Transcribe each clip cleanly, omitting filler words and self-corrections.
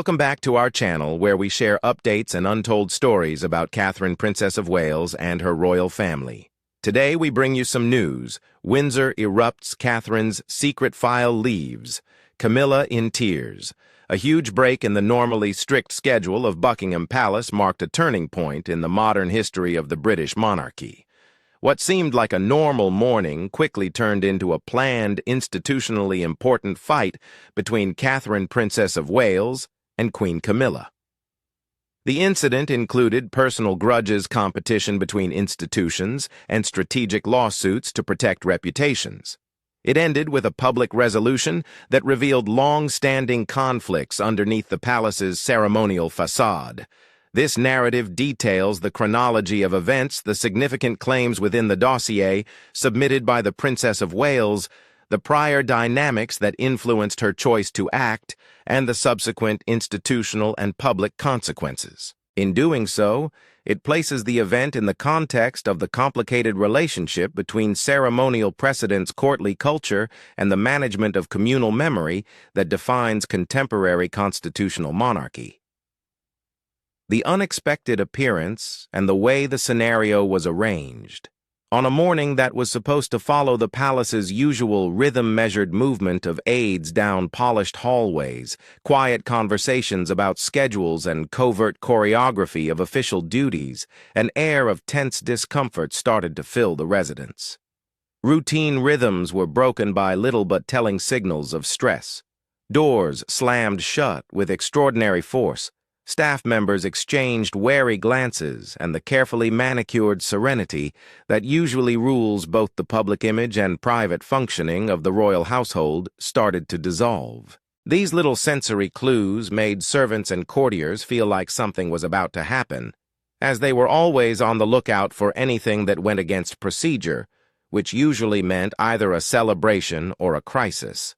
Welcome back to our channel where we share updates and untold stories about Catherine, Princess of Wales and her royal family. Today we bring you some news. Windsor erupts, Catherine's secret file leaves. Camilla in tears. A huge break in the normally strict schedule of Buckingham Palace marked a turning point in the modern history of the British monarchy. What seemed like a normal morning quickly turned into a planned, institutionally important fight between Catherine, Princess of Wales, and Queen Camilla. The incident included personal grudges, competition between institutions, and strategic lawsuits to protect reputations. It ended with a public resolution that revealed long-standing conflicts underneath the palace's ceremonial facade. This narrative details the chronology of events, the significant claims within the dossier submitted by the Princess of Wales, the prior dynamics that influenced her choice to act, and the subsequent institutional and public consequences. In doing so, it places the event in the context of the complicated relationship between ceremonial precedence, courtly culture, and the management of communal memory that defines contemporary constitutional monarchy. The unexpected appearance and the way the scenario was arranged. On a morning that was supposed to follow the palace's usual rhythm-measured movement of aides down polished hallways, quiet conversations about schedules and covert choreography of official duties, an air of tense discomfort started to fill the residence. Routine rhythms were broken by little but telling signals of stress. Doors slammed shut with extraordinary force. Staff members exchanged wary glances, and the carefully manicured serenity that usually rules both the public image and private functioning of the royal household started to dissolve. These little sensory clues made servants and courtiers feel like something was about to happen, as they were always on the lookout for anything that went against procedure, which usually meant either a celebration or a crisis.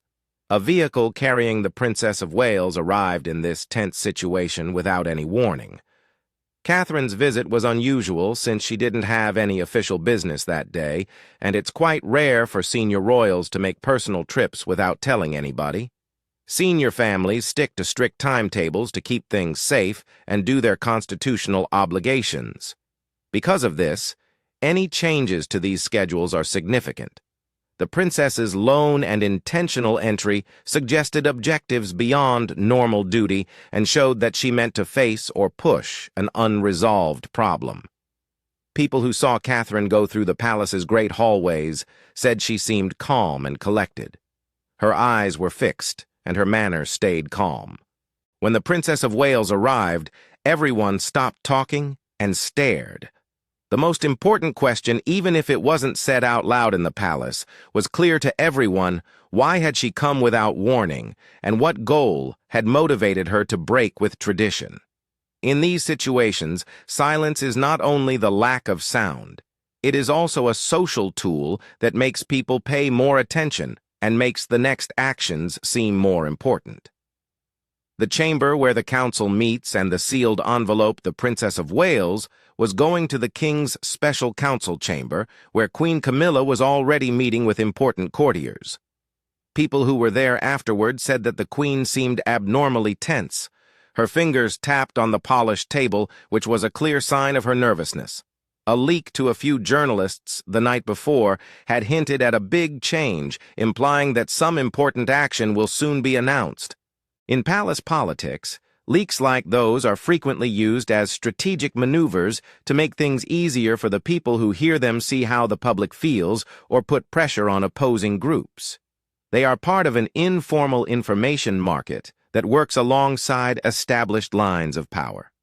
A vehicle carrying the Princess of Wales arrived in this tense situation without any warning. Catherine's visit was unusual since she didn't have any official business that day, and it's quite rare for senior royals to make personal trips without telling anybody. Senior families stick to strict timetables to keep things safe and do their constitutional obligations. Because of this, any changes to these schedules are significant. The princess's lone and intentional entry suggested objectives beyond normal duty and showed that she meant to face or push an unresolved problem. People who saw Catherine go through the palace's great hallways said she seemed calm and collected. Her eyes were fixed, and her manner stayed calm. When the Princess of Wales arrived, everyone stopped talking and stared. The most important question, even if it wasn't said out loud in the palace, was clear to everyone: why had she come without warning, and what goal had motivated her to break with tradition? In these situations, silence is not only the lack of sound, it is also a social tool that makes people pay more attention and makes the next actions seem more important. The chamber where the council meets and the sealed envelope the Princess of Wales was going to the King's special council chamber, where Queen Camilla was already meeting with important courtiers. People who were there afterward said that the Queen seemed abnormally tense. Her fingers tapped on the polished table, which was a clear sign of her nervousness. A leak to a few journalists the night before had hinted at a big change, implying that some important action will soon be announced. In palace politics, leaks like those are frequently used as strategic maneuvers to make things easier for the people who hear them see how the public feels or put pressure on opposing groups. They are part of an informal information market that works alongside established lines of power.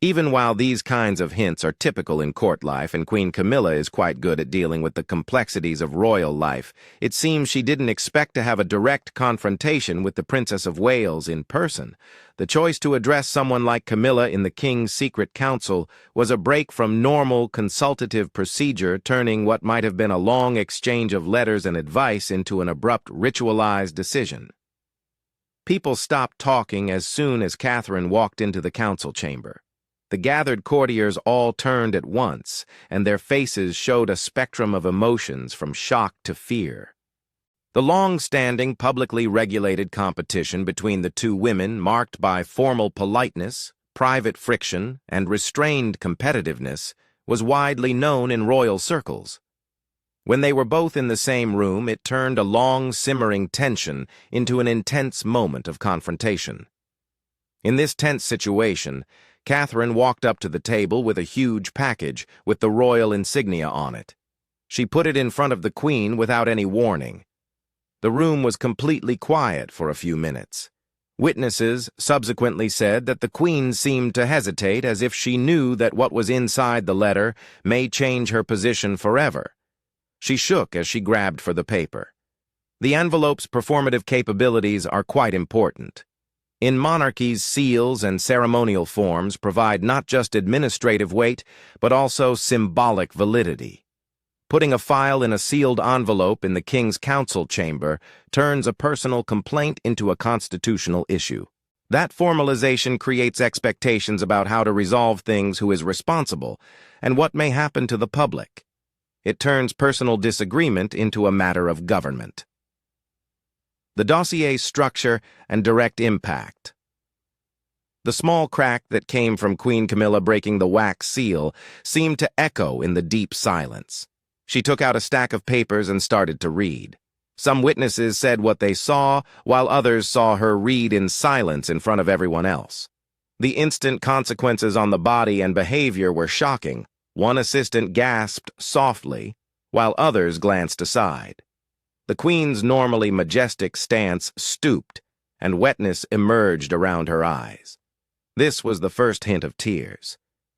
Even while these kinds of hints are typical in court life and Queen Camilla is quite good at dealing with the complexities of royal life, it seems she didn't expect to have a direct confrontation with the Princess of Wales in person. The choice to address someone like Camilla in the King's secret council was a break from normal consultative procedure, turning what might have been a long exchange of letters and advice into an abrupt, ritualized decision. People stopped talking as soon as Catherine walked into the council chamber. The gathered courtiers all turned at once, and their faces showed a spectrum of emotions from shock to fear. The long-standing, publicly regulated competition between the two women, marked by formal politeness, private friction, and restrained competitiveness, was widely known in royal circles. When they were both in the same room, it turned a long, simmering tension into an intense moment of confrontation. In this tense situation, Catherine walked up to the table with a huge package with the royal insignia on it. She put it in front of the Queen without any warning. The room was completely quiet for a few minutes. Witnesses subsequently said that the Queen seemed to hesitate, as if she knew that what was inside the letter may change her position forever. She shook as she grabbed for the paper. The envelope's performative capabilities are quite important. In monarchies, seals and ceremonial forms provide not just administrative weight, but also symbolic validity. Putting a file in a sealed envelope in the King's Council chamber turns a personal complaint into a constitutional issue. That formalization creates expectations about how to resolve things, who is responsible, and what may happen to the public. It turns personal disagreement into a matter of government. The dossier's structure and direct impact. The small crack that came from Queen Camilla breaking the wax seal seemed to echo in the deep silence. She took out a stack of papers and started to read. Some witnesses said what they saw, while others saw her read in silence in front of everyone else. The instant consequences on the body and behavior were shocking. One assistant gasped softly, while others glanced aside. The Queen's normally majestic stance stooped, and wetness emerged around her eyes. This was the first hint of tears.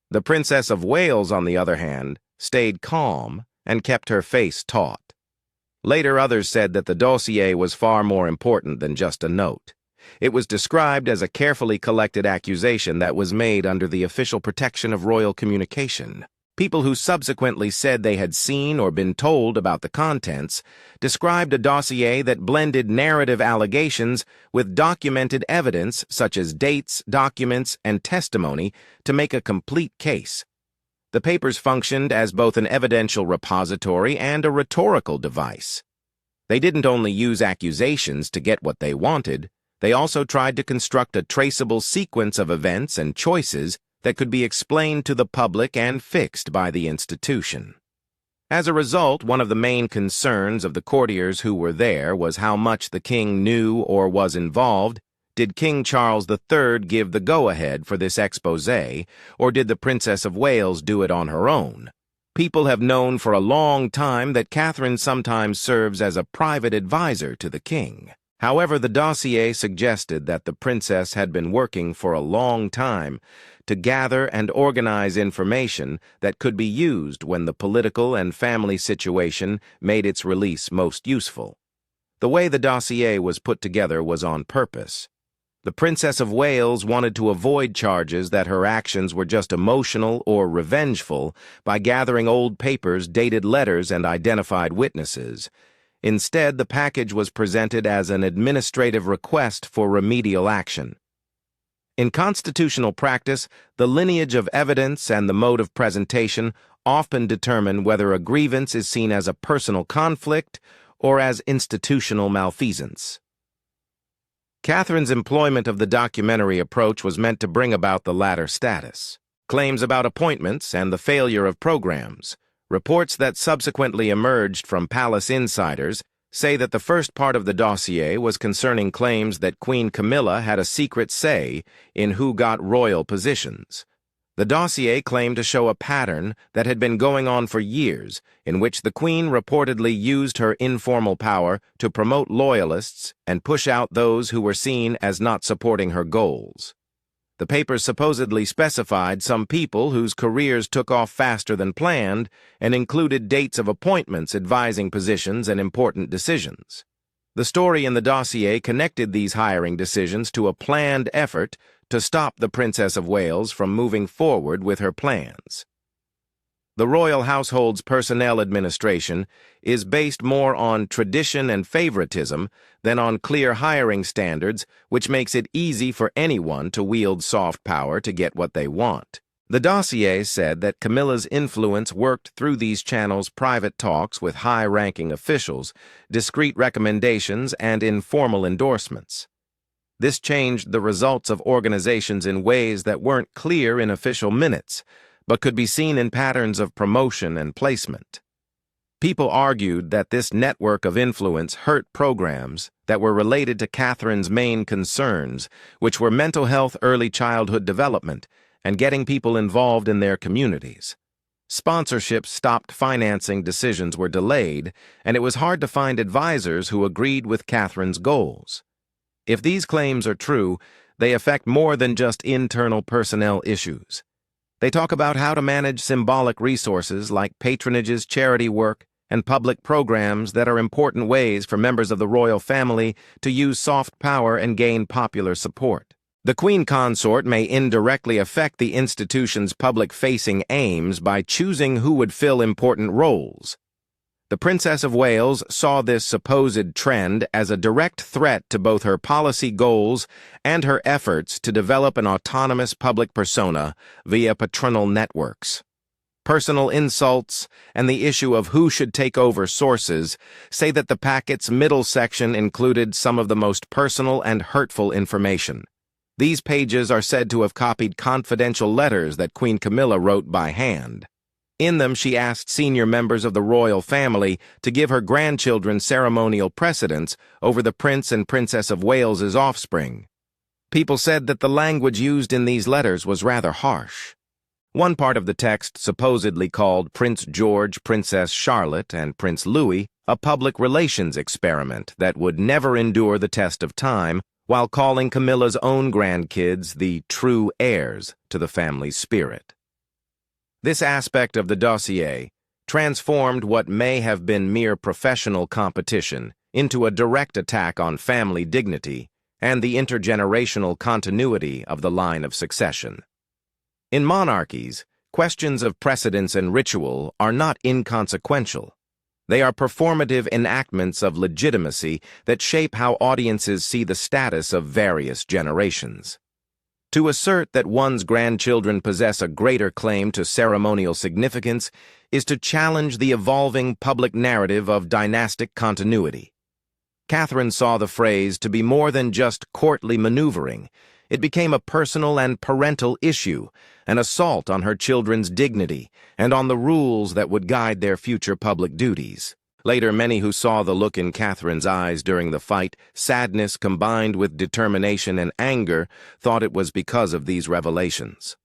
The Princess of Wales, on the other hand, stayed calm and kept her face taut. Later, others said that the dossier was far more important than just a note. It was described as a carefully collected accusation that was made under the official protection of royal communication. People who subsequently said they had seen or been told about the contents described a dossier that blended narrative allegations with documented evidence such as dates, documents, and testimony to make a complete case. The papers functioned as both an evidential repository and a rhetorical device. They didn't only use accusations to get what they wanted, they also tried to construct a traceable sequence of events and choices that could be explained to the public and fixed by the institution. As a result, one of the main concerns of the courtiers who were there was how much the king knew or was involved. Did King Charles III give the go-ahead for this exposé, or did the Princess of Wales do it on her own? People have known for a long time that Catherine sometimes serves as a private advisor to the king. However, the dossier suggested that the princess had been working for a long time to gather and organize information that could be used when the political and family situation made its release most useful. The way the dossier was put together was on purpose. The Princess of Wales wanted to avoid charges that her actions were just emotional or revengeful by gathering old papers, dated letters, and identified witnesses. Instead, the package was presented as an administrative request for remedial action. In constitutional practice, the lineage of evidence and the mode of presentation often determine whether a grievance is seen as a personal conflict or as institutional malfeasance. Catherine's employment of the documentary approach was meant to bring about the latter status. Claims about appointments and the failure of programs. Reports that subsequently emerged from palace insiders say that the first part of the dossier was concerning claims that Queen Camilla had a secret say in who got royal positions. The dossier claimed to show a pattern that had been going on for years, in which the Queen reportedly used her informal power to promote loyalists and push out those who were seen as not supporting her goals. The papers supposedly specified some people whose careers took off faster than planned and included dates of appointments advising positions and important decisions. The story in the dossier connected these hiring decisions to a planned effort to stop the Princess of Wales from moving forward with her plans. The royal household's personnel administration is based more on tradition and favoritism than on clear hiring standards, which makes it easy for anyone to wield soft power to get what they want. The dossier said that Camilla's influence worked through these channels' private talks with high-ranking officials, discreet recommendations, and informal endorsements. This changed the results of organizations in ways that weren't clear in official minutes, but could be seen in patterns of promotion and placement. People argued that this network of influence hurt programs that were related to Catherine's main concerns, which were mental health, early childhood development, and getting people involved in their communities. Sponsorships stopped, financing decisions were delayed, and it was hard to find advisors who agreed with Catherine's goals. If these claims are true, they affect more than just internal personnel issues. They talk about how to manage symbolic resources like patronages, charity work, and public programs that are important ways for members of the royal family to use soft power and gain popular support. The Queen Consort may indirectly affect the institution's public-facing aims by choosing who would fill important roles. The Princess of Wales saw this supposed trend as a direct threat to both her policy goals and her efforts to develop an autonomous public persona via patronal networks. Personal insults and the issue of who should take over sources say that the packet's middle section included some of the most personal and hurtful information. These pages are said to have copied confidential letters that Queen Camilla wrote by hand. In them, she asked senior members of the royal family to give her grandchildren ceremonial precedence over the Prince and Princess of Wales's offspring. People said that the language used in these letters was rather harsh. One part of the text supposedly called Prince George, Princess Charlotte, and Prince Louis a public relations experiment that would never endure the test of time, while calling Camilla's own grandkids the true heirs to the family's spirit. This aspect of the dossier transformed what may have been mere professional competition into a direct attack on family dignity and the intergenerational continuity of the line of succession. In monarchies, questions of precedence and ritual are not inconsequential. They are performative enactments of legitimacy that shape how audiences see the status of various generations. To assert that one's grandchildren possess a greater claim to ceremonial significance is to challenge the evolving public narrative of dynastic continuity. Catherine saw the phrase to be more than just courtly maneuvering. It became a personal and parental issue, an assault on her children's dignity and on the rules that would guide their future public duties. Later, many who saw the look in Catherine's eyes during the fight, sadness combined with determination and anger, thought it was because of these revelations.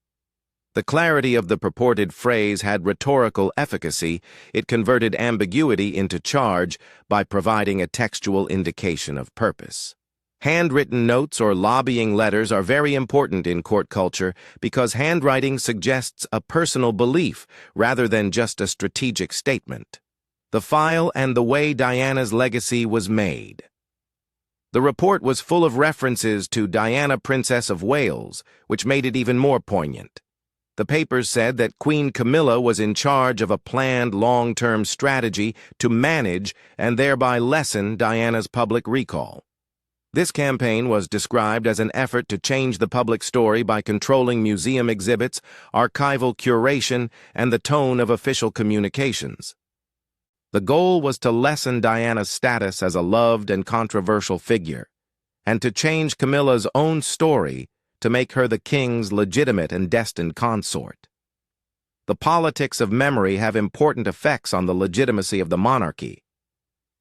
The clarity of the purported phrase had rhetorical efficacy. It converted ambiguity into charge by providing a textual indication of purpose. Handwritten notes or lobbying letters are very important in court culture because handwriting suggests a personal belief rather than just a strategic statement. The file and the way Diana's legacy was made. The report was full of references to Diana, Princess of Wales, which made it even more poignant. The papers said that Queen Camilla was in charge of a planned long-term strategy to manage and thereby lessen Diana's public recall. This campaign was described as an effort to change the public story by controlling museum exhibits, archival curation, and the tone of official communications. The goal was to lessen Diana's status as a loved and controversial figure, and to change Camilla's own story to make her the king's legitimate and destined consort. The politics of memory have important effects on the legitimacy of the monarchy.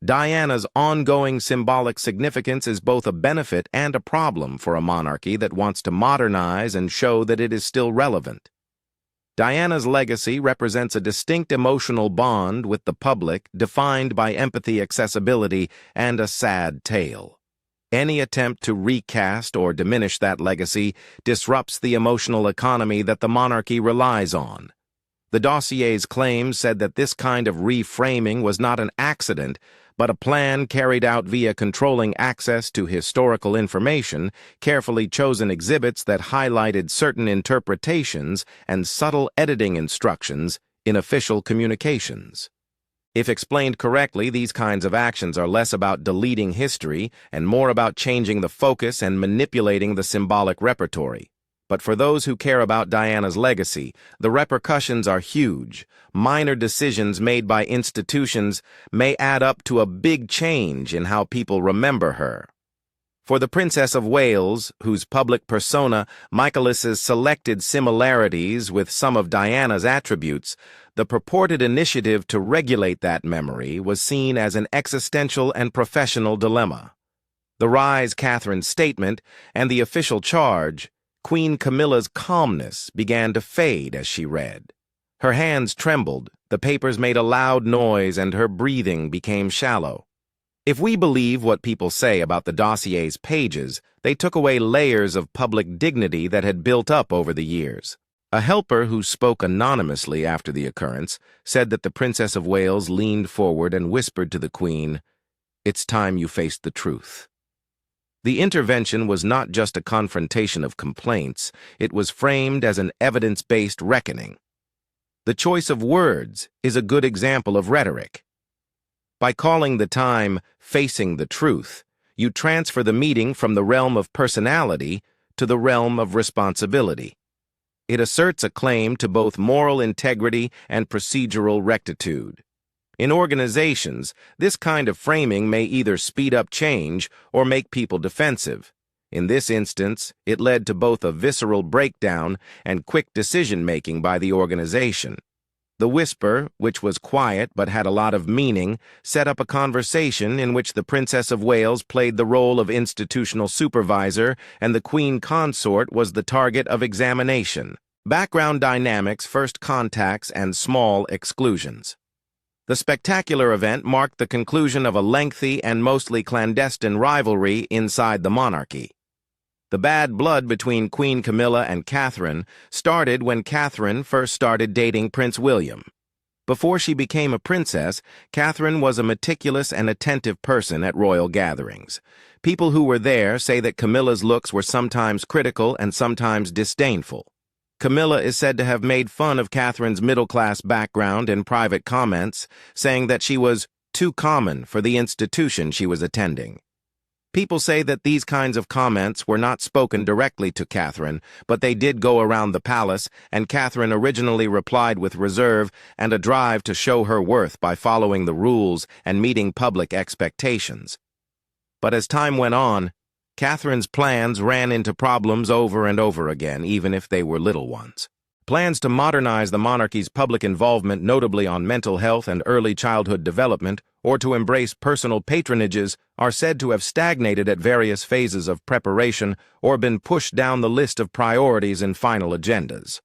Diana's ongoing symbolic significance is both a benefit and a problem for a monarchy that wants to modernize and show that it is still relevant. Diana's legacy represents a distinct emotional bond with the public defined by empathy, accessibility, and a sad tale. Any attempt to recast or diminish that legacy disrupts the emotional economy that the monarchy relies on. The dossier's claims said that this kind of reframing was not an accident, but a plan carried out via controlling access to historical information, carefully chosen exhibits that highlighted certain interpretations and subtle editing instructions in official communications. If explained correctly, these kinds of actions are less about deleting history and more about changing the focus and manipulating the symbolic repertory. But for those who care about Diana's legacy, the repercussions are huge. Minor decisions made by institutions may add up to a big change in how people remember her. For the Princess of Wales, whose public persona Michaelis's selected similarities with some of Diana's attributes, the purported initiative to regulate that memory was seen as an existential and professional dilemma. The Rise Catherine's statement and the official charge, Queen Camilla's calmness began to fade as she read. Her hands trembled, the papers made a loud noise, and her breathing became shallow. If we believe what people say about the dossier's pages, they took away layers of public dignity that had built up over the years. A helper who spoke anonymously after the occurrence said that the Princess of Wales leaned forward and whispered to the Queen, "It's time you faced the truth." The intervention was not just a confrontation of complaints, it was framed as an evidence-based reckoning. The choice of words is a good example of rhetoric. By calling the time "facing the truth," you transfer the meeting from the realm of personality to the realm of responsibility. It asserts a claim to both moral integrity and procedural rectitude. In organizations, this kind of framing may either speed up change or make people defensive. In this instance, it led to both a visceral breakdown and quick decision-making by the organization. The whisper, which was quiet but had a lot of meaning, set up a conversation in which the Princess of Wales played the role of institutional supervisor and the Queen Consort was the target of examination. Background dynamics, first contacts, and small exclusions. The spectacular event marked the conclusion of a lengthy and mostly clandestine rivalry inside the monarchy. The bad blood between Queen Camilla and Catherine started when Catherine first started dating Prince William. Before she became a princess, Catherine was a meticulous and attentive person at royal gatherings. People who were there say that Camilla's looks were sometimes critical and sometimes disdainful. Camilla is said to have made fun of Catherine's middle-class background in private comments, saying that she was too common for the institution she was attending. People say that these kinds of comments were not spoken directly to Catherine, but they did go around the palace, and Catherine originally replied with reserve and a drive to show her worth by following the rules and meeting public expectations. But as time went on, Catherine's plans ran into problems over and over again, even if they were little ones. Plans to modernize the monarchy's public involvement, notably on mental health and early childhood development, or to embrace personal patronages, are said to have stagnated at various phases of preparation or been pushed down the list of priorities in final agendas.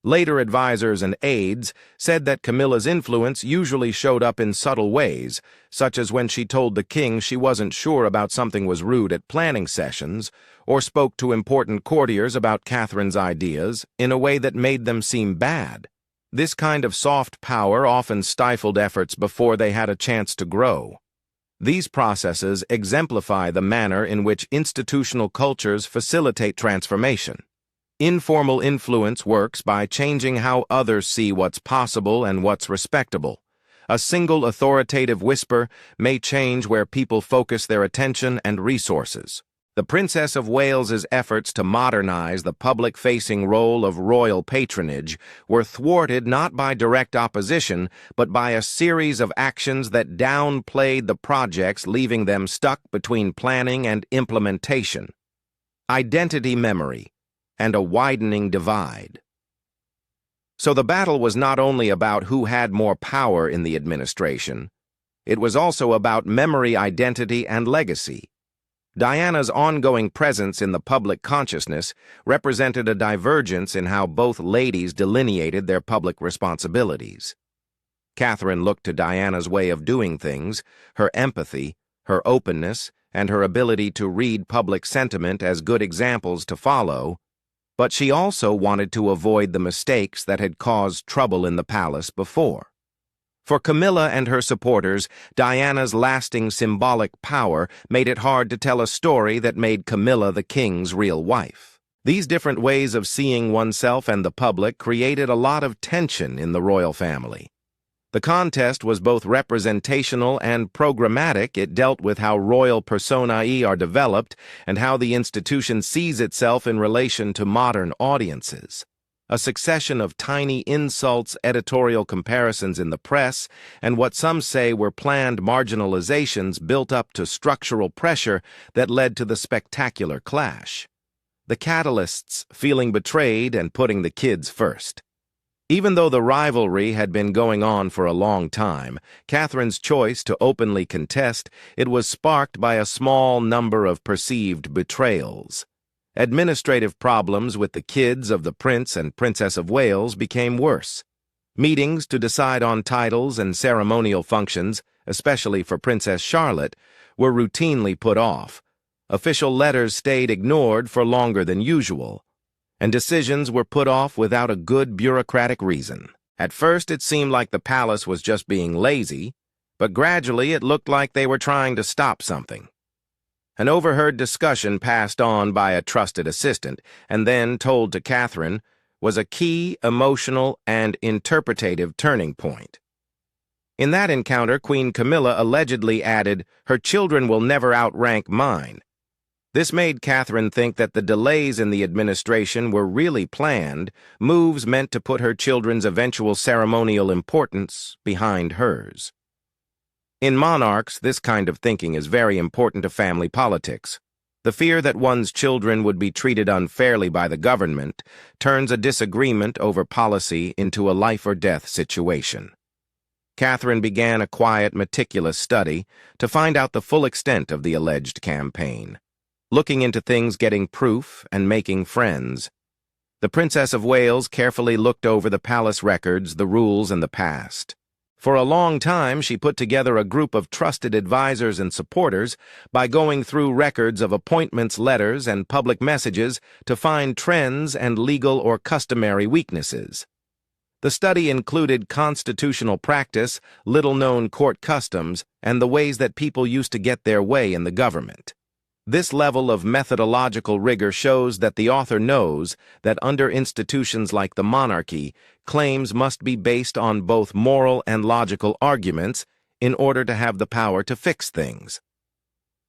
Later advisors and aides said that Camilla's influence usually showed up in subtle ways, such as when she told the king she wasn't sure about something was rude at planning sessions, or spoke to important courtiers about Catherine's ideas in a way that made them seem bad. This kind of soft power often stifled efforts before they had a chance to grow. These processes exemplify the manner in which institutional cultures facilitate transformation. Informal influence works by changing how others see what's possible and what's respectable. A single authoritative whisper may change where people focus their attention and resources. The Princess of Wales's efforts to modernize the public-facing role of royal patronage were thwarted not by direct opposition, but by a series of actions that downplayed the projects, leaving them stuck between planning and implementation. Identity memory and a widening divide. So the battle was not only about who had more power in the administration, it was also about memory, identity, and legacy. Diana's ongoing presence in the public consciousness represented a divergence in how both ladies delineated their public responsibilities. Catherine looked to Diana's way of doing things, her empathy, her openness, and her ability to read public sentiment as good examples to follow, but she also wanted to avoid the mistakes that had caused trouble in the palace before. For Camilla and her supporters, Diana's lasting symbolic power made it hard to tell a story that made Camilla the king's real wife. These different ways of seeing oneself and the public created a lot of tension in the royal family. The contest was both representational and programmatic. It dealt with how royal personae are developed and how the institution sees itself in relation to modern audiences. A succession of tiny insults, editorial comparisons in the press, and what some say were planned marginalizations built up to structural pressure that led to the spectacular clash. The catalysts feeling betrayed and putting the kids first. Even though the rivalry had been going on for a long time, Catherine's choice to openly contest it was sparked by a small number of perceived betrayals. Administrative problems with the kids of the Prince and Princess of Wales became worse. Meetings to decide on titles and ceremonial functions, especially for Princess Charlotte, were routinely put off. Official letters stayed ignored for longer than usual, and decisions were put off without a good bureaucratic reason. At first, it seemed like the palace was just being lazy, but gradually it looked like they were trying to stop something. An overheard discussion passed on by a trusted assistant and then told to Catherine was a key emotional and interpretative turning point. In that encounter, Queen Camilla allegedly added, "Her children will never outrank mine." This made Catherine think that the delays in the administration were really planned, moves meant to put her children's eventual ceremonial importance behind hers. In monarchs, this kind of thinking is very important to family politics. The fear that one's children would be treated unfairly by the government turns a disagreement over policy into a life-or-death situation. Catherine began a quiet, meticulous study to find out the full extent of the alleged campaign, looking into things, getting proof, and making friends. The Princess of Wales carefully looked over the palace records, the rules, and the past. For a long time, she put together a group of trusted advisors and supporters by going through records of appointments, letters, and public messages to find trends and legal or customary weaknesses. The study included constitutional practice, little-known court customs, and the ways that people used to get their way in the government. This level of methodological rigor shows that the author knows that under institutions like the monarchy, claims must be based on both moral and logical arguments in order to have the power to fix things.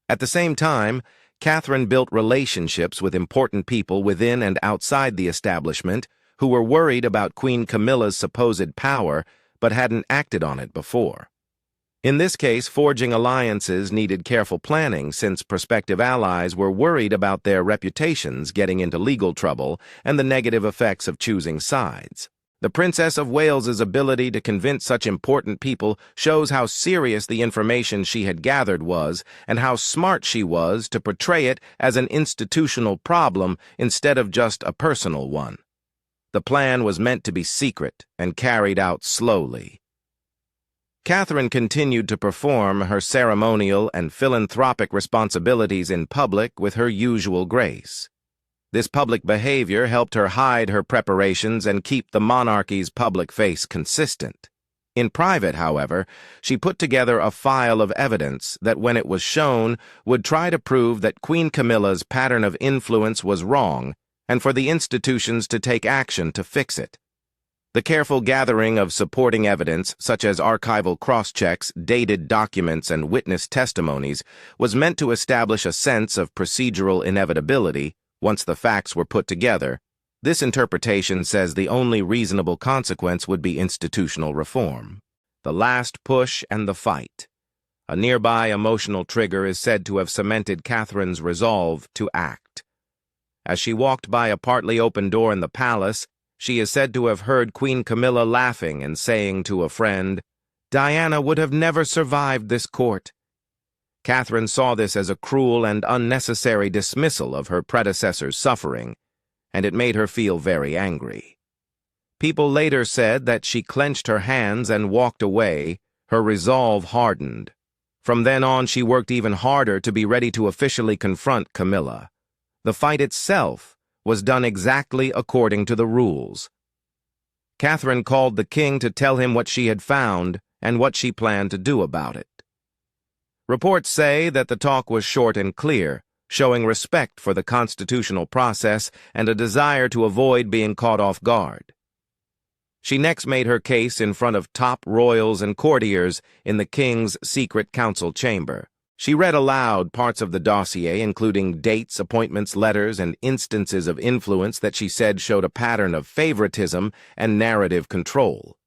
At the same time, Catherine built relationships with important people within and outside the establishment who were worried about Queen Camilla's supposed power but hadn't acted on it before. In this case, forging alliances needed careful planning since prospective allies were worried about their reputations getting into legal trouble and the negative effects of choosing sides. The Princess of Wales's ability to convince such important people shows how serious the information she had gathered was and how smart she was to portray it as an institutional problem instead of just a personal one. The plan was meant to be secret and carried out slowly. Catherine continued to perform her ceremonial and philanthropic responsibilities in public with her usual grace. This public behavior helped her hide her preparations and keep the monarchy's public face consistent. In private, however, she put together a file of evidence that, when it was shown, would try to prove that Queen Camilla's pattern of influence was wrong and for the institutions to take action to fix it. The careful gathering of supporting evidence, such as archival cross-checks, dated documents, and witness testimonies, was meant to establish a sense of procedural inevitability once the facts were put together. This interpretation says the only reasonable consequence would be institutional reform. The last push and the fight. A nearby emotional trigger is said to have cemented Catherine's resolve to act. As she walked by a partly open door in the palace, she is said to have heard Queen Camilla laughing and saying to a friend, "Diana would have never survived this court." Catherine saw this as a cruel and unnecessary dismissal of her predecessor's suffering, and it made her feel very angry. People later said that she clenched her hands and walked away, her resolve hardened. From then on, she worked even harder to be ready to officially confront Camilla. The fight itself was done exactly according to the rules. Catherine called the king to tell him what she had found and what she planned to do about it. Reports say that the talk was short and clear, showing respect for the constitutional process and a desire to avoid being caught off guard. She next made her case in front of top royals and courtiers in the king's secret council chamber. She read aloud parts of the dossier, including dates, appointments, letters, and instances of influence that she said showed a pattern of favoritism and narrative control.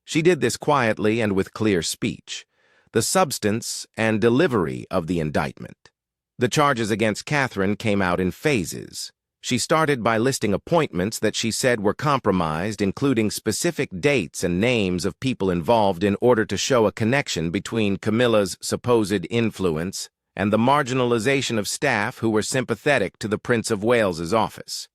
She did this quietly and with clear speech. The substance and delivery of the indictment. The charges against Catherine came out in phases. She started by listing appointments that she said were compromised, including specific dates and names of people involved in order to show a connection between Camilla's supposed influence and the marginalization of staff who were sympathetic to the Prince of Wales's office.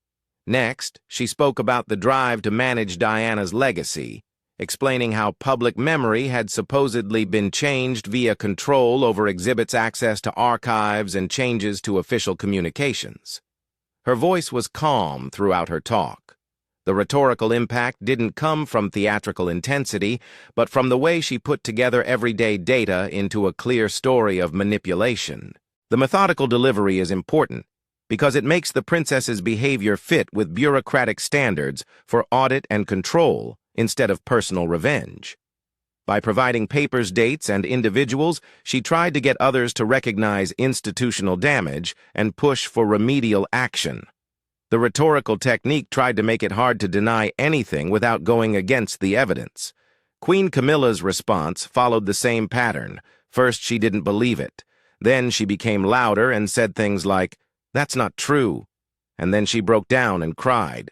Next, she spoke about the drive to manage Diana's legacy, explaining how public memory had supposedly been changed via control over exhibits' access to archives and changes to official communications. Her voice was calm throughout her talk. The rhetorical impact didn't come from theatrical intensity, but from the way she put together everyday data into a clear story of manipulation. The methodical delivery is important because it makes the princess's behavior fit with bureaucratic standards for audit and control instead of personal revenge. By providing papers, dates, and individuals, she tried to get others to recognize institutional damage and push for remedial action. The rhetorical technique tried to make it hard to deny anything without going against the evidence. Queen Camilla's response followed the same pattern. First, she didn't believe it. Then she became louder and said things like, "That's not true." And then she broke down and cried.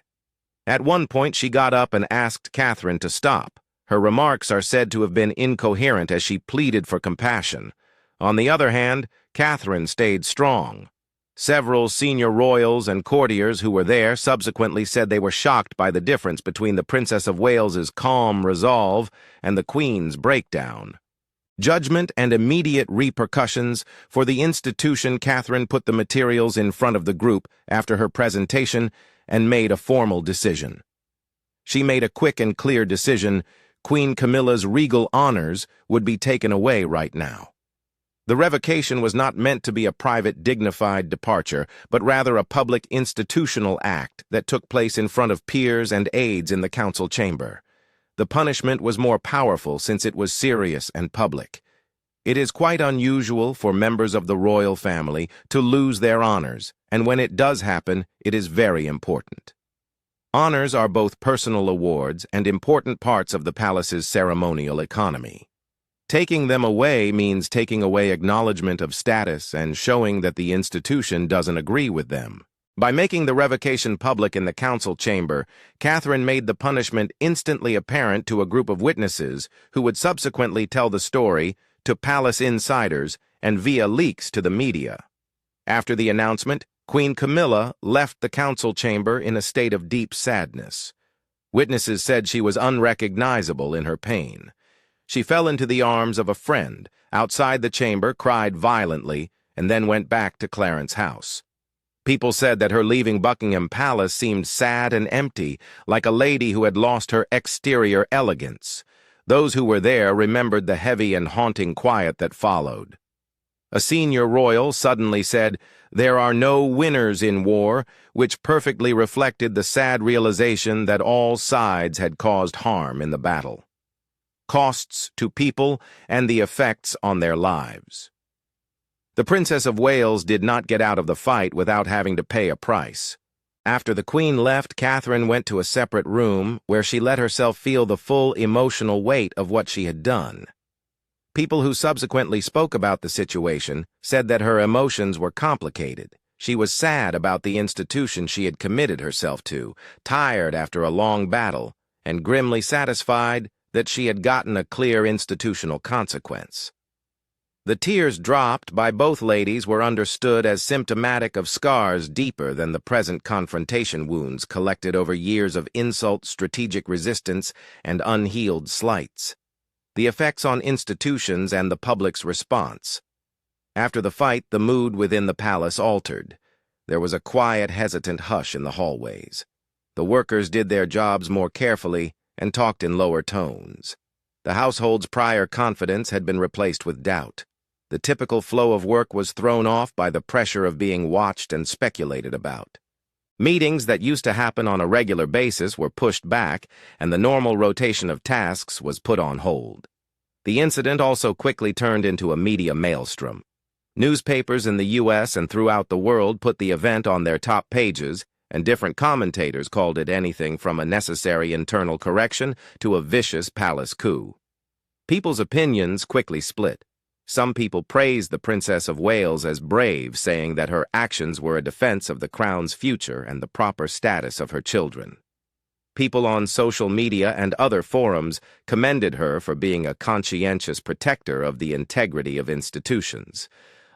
At one point, she got up and asked Catherine to stop. Her remarks are said to have been incoherent as she pleaded for compassion. On the other hand, Catherine stayed strong. Several senior royals and courtiers who were there subsequently said they were shocked by the difference between the Princess of Wales's calm resolve and the Queen's breakdown. Judgment and immediate repercussions for the institution. Catherine put the materials in front of the group after her presentation and made a formal decision. She made a quick and clear decision. Queen Camilla's regal honors would be taken away right now. The revocation was not meant to be a private, dignified departure, but rather a public institutional act that took place in front of peers and aides in the council chamber. The punishment was more powerful since it was serious and public. It is quite unusual for members of the royal family to lose their honors, and when it does happen, it is very important. Honors are both personal awards and important parts of the palace's ceremonial economy. Taking them away means taking away acknowledgement of status and showing that the institution doesn't agree with them. By making the revocation public in the council chamber, Catherine made the punishment instantly apparent to a group of witnesses who would subsequently tell the story to palace insiders and via leaks to the media. After the announcement, Queen Camilla left the council chamber in a state of deep sadness. Witnesses said she was unrecognizable in her pain. She fell into the arms of a friend, outside the chamber, cried violently, and then went back to Clarence's house. People said that her leaving Buckingham Palace seemed sad and empty, like a lady who had lost her exterior elegance. Those who were there remembered the heavy and haunting quiet that followed. A senior royal suddenly said, "There are no winners in war," which perfectly reflected the sad realization that all sides had caused harm in the battle. Costs to people and the effects on their lives. The Princess of Wales did not get out of the fight without having to pay a price. After the Queen left, Catherine went to a separate room where she let herself feel the full emotional weight of what she had done. People who subsequently spoke about the situation said that her emotions were complicated. She was sad about the institution she had committed herself to, tired after a long battle, and grimly satisfied that she had gotten a clear institutional consequence. The tears dropped by both ladies were understood as symptomatic of scars deeper than the present confrontation wounds collected over years of insult, strategic resistance, and unhealed slights. The effects on institutions and the public's response. After the fight, the mood within the palace altered. There was a quiet, hesitant hush in the hallways. The workers did their jobs more carefully and talked in lower tones. The household's prior confidence had been replaced with doubt. The typical flow of work was thrown off by the pressure of being watched and speculated about. Meetings that used to happen on a regular basis were pushed back, and the normal rotation of tasks was put on hold. The incident also quickly turned into a media maelstrom. Newspapers in the U.S. and throughout the world put the event on their top pages, and different commentators called it anything from a necessary internal correction to a vicious palace coup. People's opinions quickly split. Some people praised the Princess of Wales as brave, saying that her actions were a defense of the crown's future and the proper status of her children. People on social media and other forums commended her for being a conscientious protector of the integrity of institutions.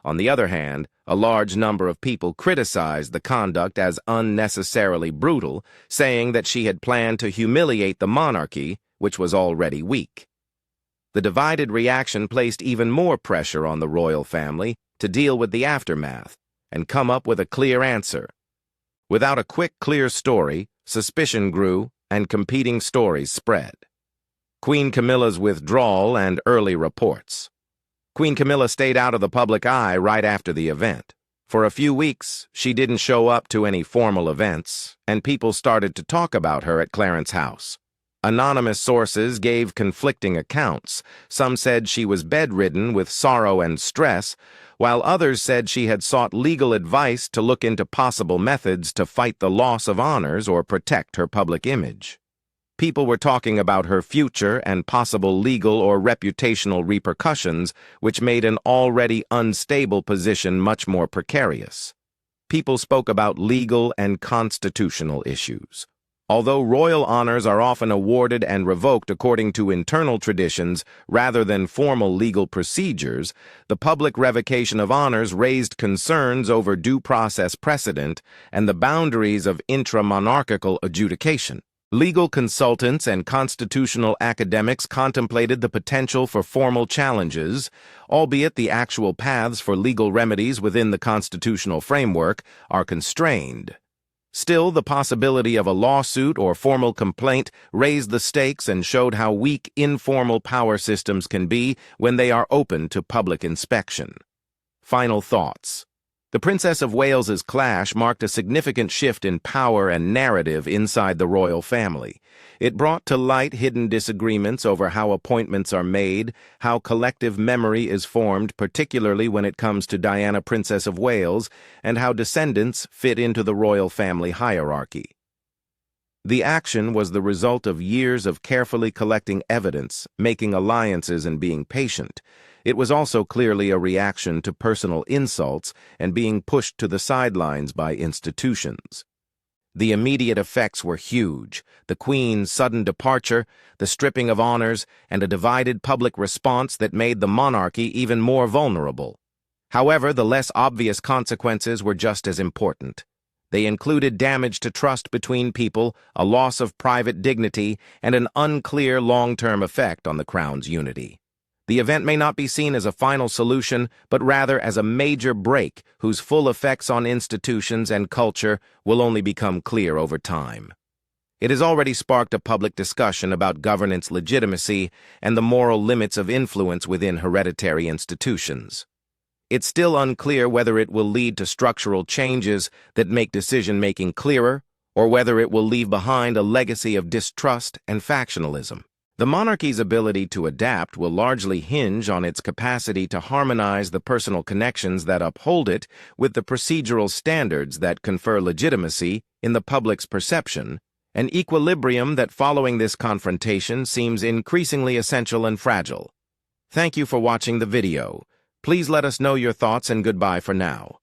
On the other hand, a large number of people criticized the conduct as unnecessarily brutal, saying that she had planned to humiliate the monarchy, which was already weak. The divided reaction placed even more pressure on the royal family to deal with the aftermath and come up with a clear answer. Without a quick, clear story, suspicion grew and competing stories spread. Queen Camilla's withdrawal and early reports. Queen Camilla stayed out of the public eye right after the event. For a few weeks, she didn't show up to any formal events, and people started to talk about her at Clarence House. Anonymous sources gave conflicting accounts. Some said she was bedridden with sorrow and stress, while others said she had sought legal advice to look into possible methods to fight the loss of honors or protect her public image. People were talking about her future and possible legal or reputational repercussions, which made an already unstable position much more precarious. People spoke about legal and constitutional issues. Although royal honors are often awarded and revoked according to internal traditions rather than formal legal procedures, the public revocation of honors raised concerns over due process precedent and the boundaries of intra-monarchical adjudication. Legal consultants and constitutional academics contemplated the potential for formal challenges, albeit the actual paths for legal remedies within the constitutional framework are constrained. Still, the possibility of a lawsuit or formal complaint raised the stakes and showed how weak informal power systems can be when they are open to public inspection. Final thoughts. The Princess of Wales's clash marked a significant shift in power and narrative inside the royal family. It brought to light hidden disagreements over how appointments are made, how collective memory is formed, particularly when it comes to Diana, Princess of Wales, and how descendants fit into the royal family hierarchy. The action was the result of years of carefully collecting evidence, making alliances, and being patient. It was also clearly a reaction to personal insults and being pushed to the sidelines by institutions. The immediate effects were huge: the Queen's sudden departure, the stripping of honors, and a divided public response that made the monarchy even more vulnerable. However, the less obvious consequences were just as important. They included damage to trust between people, a loss of private dignity, and an unclear long-term effect on the Crown's unity. The event may not be seen as a final solution, but rather as a major break whose full effects on institutions and culture will only become clear over time. It has already sparked a public discussion about governance legitimacy and the moral limits of influence within hereditary institutions. It's still unclear whether it will lead to structural changes that make decision-making clearer, or whether it will leave behind a legacy of distrust and factionalism. The monarchy's ability to adapt will largely hinge on its capacity to harmonize the personal connections that uphold it with the procedural standards that confer legitimacy in the public's perception, an equilibrium that following this confrontation seems increasingly essential and fragile. Thank you for watching the video. Please let us know your thoughts and goodbye for now.